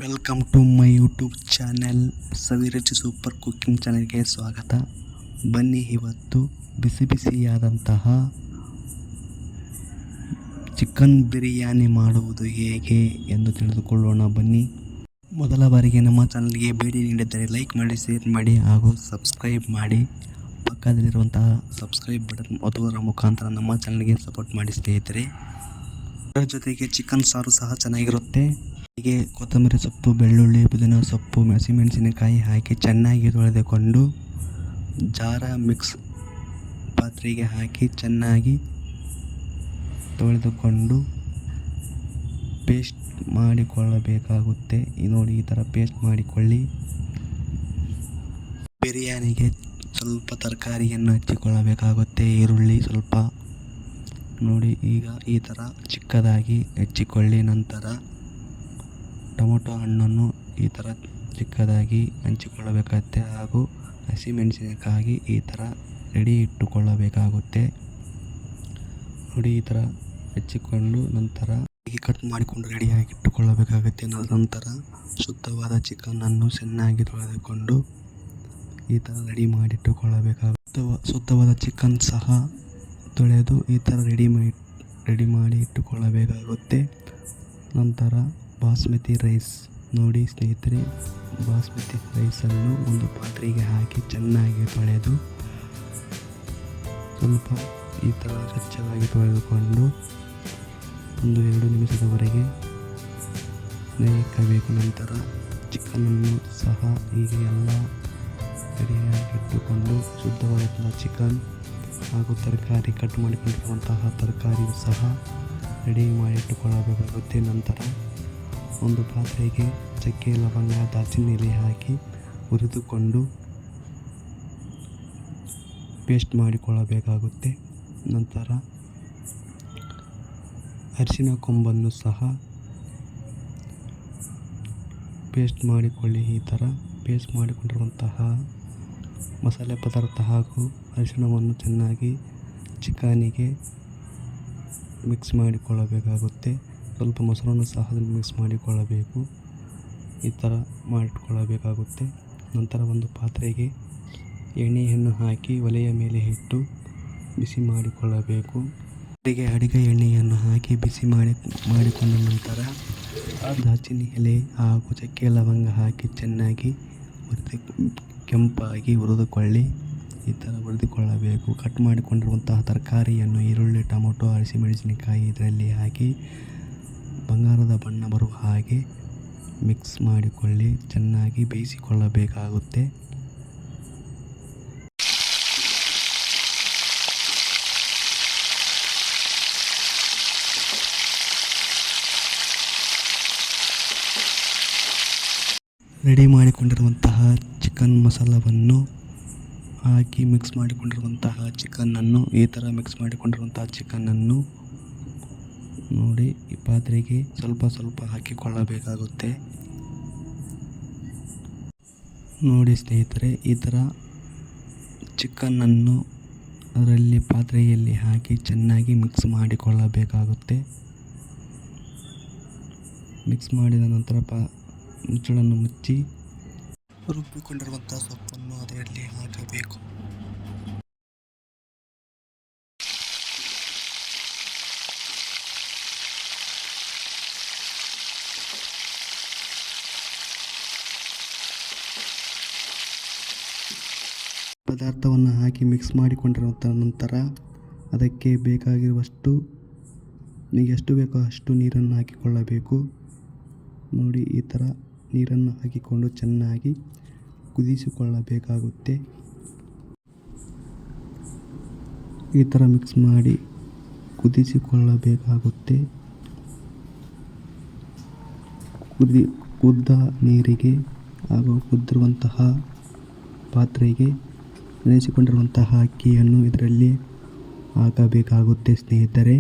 Welcome to my YouTube channel Saviruchi super cooking ಚಾನೆಲ್ಗೆ ಸ್ವಾಗತ. ಬನ್ನಿ ಇವತ್ತು ಬಿಸಿ ಬಿಸಿಯಾದಂತಹ ಚಿಕನ್ ಬಿರಿಯಾನಿ ಮಾಡುವುದು ಹೇಗೆ ಎಂದು ತಿಳಿದುಕೊಳ್ಳೋಣ ಬನ್ನಿ. ಮೊದಲ ಬಾರಿಗೆ ನಮ್ಮ ಚಾನಲ್ಗೆ ಭೇಟಿ ನೀಡಿದ್ದರೆ ಲೈಕ್ ಮಾಡಿ, ಶೇರ್ ಮಾಡಿ ಹಾಗೂ ಸಬ್ಸ್ಕ್ರೈಬ್ ಮಾಡಿ. ಪಕ್ಕದಲ್ಲಿರುವಂತಹ ಸಬ್ಸ್ಕ್ರೈಬ್ ಬಟನ್ ಒತ್ತುವುದರ ಮುಖಾಂತರ ನಮ್ಮ ಚಾನಲ್ಗೆ ಸಪೋರ್ಟ್ ಮಾಡಿ ಸ್ನೇಹಿತರೆ. ಅದರ ಜೊತೆಗೆ ಚಿಕನ್ ಸಾರು ಸಹ ಚೆನ್ನಾಗಿರುತ್ತೆ. ಹೀಗೆ ಕೊತ್ತಂಬರಿ ಸೊಪ್ಪು, ಬೆಳ್ಳುಳ್ಳಿ, ಪುದೀನ ಸೊಪ್ಪು, ಹಸಿಮೆಣಸಿನಕಾಯಿ ಹಾಕಿ ಚೆನ್ನಾಗಿ ತೊಳೆದುಕೊಂಡು ಜಾರ ಮಿಕ್ಸ್ ಪಾತ್ರೆಗೆ ಹಾಕಿ ಚೆನ್ನಾಗಿ ತೊಳೆದುಕೊಂಡು ಪೇಸ್ಟ್ ಮಾಡಿಕೊಳ್ಳಬೇಕಾಗುತ್ತೆ. ನೋಡಿ, ಈ ಥರ ಪೇಸ್ಟ್ ಮಾಡಿಕೊಳ್ಳಿ. ಬಿರಿಯಾನಿಗೆ ಸ್ವಲ್ಪ ತರಕಾರಿಯನ್ನು ಹೆಚ್ಚಿಕೊಳ್ಳಬೇಕಾಗುತ್ತೆ. ಈರುಳ್ಳಿ ಸ್ವಲ್ಪ ನೋಡಿ, ಈಗ ಈ ಥರ ಚಿಕ್ಕದಾಗಿ ಹೆಚ್ಚಿಕೊಳ್ಳಿ. ನಂತರ ಟೊಮೊಟೊ ಹಣ್ಣನ್ನು ಈ ಥರ ಚಿಕ್ಕದಾಗಿ ಹಂಚಿಕೊಳ್ಳಬೇಕಾಗುತ್ತೆ ಹಾಗೂ ಹಸಿಮೆಣಸಿನಕಾಯಿ ಈ ಥರ ರೆಡಿ ಇಟ್ಟುಕೊಳ್ಳಬೇಕಾಗುತ್ತೆ. ನೋಡಿ, ಈ ಥರ ಹೆಚ್ಚಿಕೊಂಡು ನಂತರ ಹೀಗೆ ಕಟ್ ಮಾಡಿಕೊಂಡು ರೆಡಿಯಾಗಿ ಇಟ್ಟುಕೊಳ್ಳಬೇಕಾಗುತ್ತೆ. ನಂತರ ಶುದ್ಧವಾದ ಚಿಕನನ್ನು ಚೆನ್ನಾಗಿ ತೊಳೆದುಕೊಂಡು ಈ ಥರ ರೆಡಿ ಮಾಡಿಟ್ಟುಕೊಳ್ಳಬೇಕಾಗುತ್ತೆ. ಶುದ್ಧವಾದ ಚಿಕನ್ ಸಹ ತೊಳೆದು ಈ ಥರ ರೆಡಿ ಮಾಡಿ ಇಟ್ಟುಕೊಳ್ಳಬೇಕಾಗುತ್ತೆ. ನಂತರ ಬಾಸ್ಮತಿ ರೈಸ್ ನೋಡಿ ಸ್ನೇಹಿತರೆ, ಬಾಸ್ಮತಿ ರೈಸನ್ನು ಒಂದು ಪಾತ್ರೆಗೆ ಹಾಕಿ ಚೆನ್ನಾಗಿ ತೊಳೆದು ಸ್ವಲ್ಪ ಈ ಥರ ಸ್ವಚ್ಛವಾಗಿ ತೊಳೆದುಕೊಂಡು 1-2 ನಿಮಿಷದವರೆಗೆ ನೆನೆಯಬೇಕು. ನಂತರ ಚಿಕನನ್ನು ಸಹ ಹೀಗೆ ಎಲ್ಲ ರೆಡಿಯಾಗಿ ಇಟ್ಟುಕೊಂಡು ಶುದ್ಧವಾದ ಚಿಕನ್ ಹಾಗೂ ತರಕಾರಿ ಕಟ್ ಮಾಡಿಕೊಂಡಿರುವಂತಹ ತರಕಾರಿಯು ಸಹ ರೆಡಿ ಮಾಡಿಟ್ಟುಕೊಳ್ಳಬೇಕಾಗುತ್ತೆ. ನಂತರ ಒಂದು ಪಾತ್ರೆಗೆ ಚಕ್ಕೆ, ಲವಂಗ, ದಾಲ್ಚಿನ್ನಿ ಎಲೆ ಹಾಕಿ ಹುರಿದುಕೊಂಡು ಪೇಸ್ಟ್ ಮಾಡಿಕೊಳ್ಳಬೇಕಾಗುತ್ತೆ. ನಂತರ ಅರಿಶಿನ ಕೊಂಬನ್ನು ಸಹ ಪೇಸ್ಟ್ ಮಾಡಿಕೊಳ್ಳಿ. ಈ ಥರ ಪೇಸ್ಟ್ ಮಾಡಿಕೊಂಡಿರುವಂತಹ ಮಸಾಲೆ ಪದಾರ್ಥ ಹಾಗೂ ಅರಿಶಿಣವನ್ನು ಚೆನ್ನಾಗಿ ಚಿಕನಿಗೆ ಮಿಕ್ಸ್ ಮಾಡಿಕೊಳ್ಳಬೇಕಾಗುತ್ತೆ. ಸ್ವಲ್ಪ ಮೊಸರನ್ನು ಸಹ ಮಿಕ್ಸ್ ಮಾಡಿಕೊಳ್ಳಬೇಕು. ಈ ಥರ ಮಾಡಿಕೊಳ್ಳಬೇಕಾಗುತ್ತೆ. ನಂತರ ಒಂದು ಪಾತ್ರೆಗೆ ಎಣ್ಣೆಯನ್ನು ಹಾಕಿ ಒಲೆಯ ಮೇಲೆ ಇಟ್ಟು ಬಿಸಿ ಮಾಡಿಕೊಳ್ಳಬೇಕು. ಅಡಿಗೆ ಎಣ್ಣೆಯನ್ನು ಹಾಕಿ ಬಿಸಿ ಮಾಡಿಕೊಂಡ ನಂತರ ದಾಲ್ಚಿನ್ನಿ ಎಲೆ ಹಾಗೂ ಚಕ್ಕೆ ಲವಂಗ ಹಾಕಿ ಚೆನ್ನಾಗಿ ಕೆಂಪಾಗಿ ಹುರಿದುಕೊಳ್ಳಿ. ಈ ಥರ ಹುರಿದುಕೊಳ್ಳಬೇಕು. ಕಟ್ ಮಾಡಿಕೊಂಡಿರುವಂತಹ ತರಕಾರಿಯನ್ನು ಈರುಳ್ಳಿ, ಟೊಮೊಟೊ, ಹಸಿಮೆಣಸಿನಕಾಯಿ ಇದರಲ್ಲಿ ಹಾಕಿ ಬಂಗಾರದ ಬಣ್ಣ ಬರುವ ಹಾಗೆ ಮಿಕ್ಸ್ ಮಾಡಿಕೊಳ್ಳಿ. ಚೆನ್ನಾಗಿ ಬೇಯಿಸಿಕೊಳ್ಳಬೇಕಾಗುತ್ತೆ. ರೆಡಿ ಮಾಡಿಕೊಂಡಿರುವಂತಹ ಚಿಕನ್ ಮಸಾಲವನ್ನು ಹಾಕಿ ಮಿಕ್ಸ್ ಮಾಡಿಕೊಂಡಿರುವಂತಹ ಚಿಕನ್ನನ್ನು ಈ ಥರ ಮಿಕ್ಸ್ ಮಾಡಿಕೊಂಡಿರುವಂತಹ ಚಿಕನ್ನನ್ನು ನೋಡಿ ಈ ಪಾತ್ರೆಗೆ ಸ್ವಲ್ಪ ಹಾಕಿಕೊಳ್ಳಬೇಕಾಗುತ್ತೆ. ನೋಡಿ ಸ್ನೇಹಿತರೆ, ಈ ಥರ ಚಿಕನ್ನನ್ನು ಅದರಲ್ಲಿ ಪಾತ್ರೆಯಲ್ಲಿ ಹಾಕಿ ಚೆನ್ನಾಗಿ ಮಿಕ್ಸ್ ಮಾಡಿಕೊಳ್ಳಬೇಕಾಗುತ್ತೆ. ಮಿಕ್ಸ್ ಮಾಡಿದ ನಂತರ ಮುಚ್ಚಳನ್ನು ಮುಚ್ಚಿ ರುಬ್ಬಿಕೊಂಡಿರುವಂಥ ಸೊಪ್ಪನ್ನು ಅದರಲ್ಲಿ ಹಾಕಬೇಕು. ಪದಾರ್ಥವನ್ನು ಹಾಕಿ ಮಿಕ್ಸ್ ಮಾಡಿಕೊಂಡಿರುವಂಥ ನಂತರ ಅದಕ್ಕೆ ಬೇಕಾಗಿರುವಷ್ಟು ನಿಮಗೆ ಎಷ್ಟು ಬೇಕೋ ಅಷ್ಟು ನೀರನ್ನು ಹಾಕಿಕೊಳ್ಳಬೇಕು. ನೋಡಿ, ಈ ಥರ ನೀರನ್ನು ಹಾಕಿಕೊಂಡು ಚೆನ್ನಾಗಿ ಕುದಿಸಿಕೊಳ್ಳಬೇಕಾಗುತ್ತೆ. ಈ ಥರ ಮಿಕ್ಸ್ ಮಾಡಿ ಕುದಿಸಿಕೊಳ್ಳಬೇಕಾಗುತ್ತೆ. ಕುದ್ದ ನೀರಿಗೆ ಹಾಗೂ ಕುದ್ದಿರುವಂತಹ ಪಾತ್ರೆಗೆ ನೆನೆಸಿಕೊಂಡಿರುವಂತಹ ಅಕ್ಕಿಯನ್ನು ಇದರಲ್ಲಿ ಹಾಕಬೇಕಾಗುತ್ತೆ ಸ್ನೇಹಿತರೆ.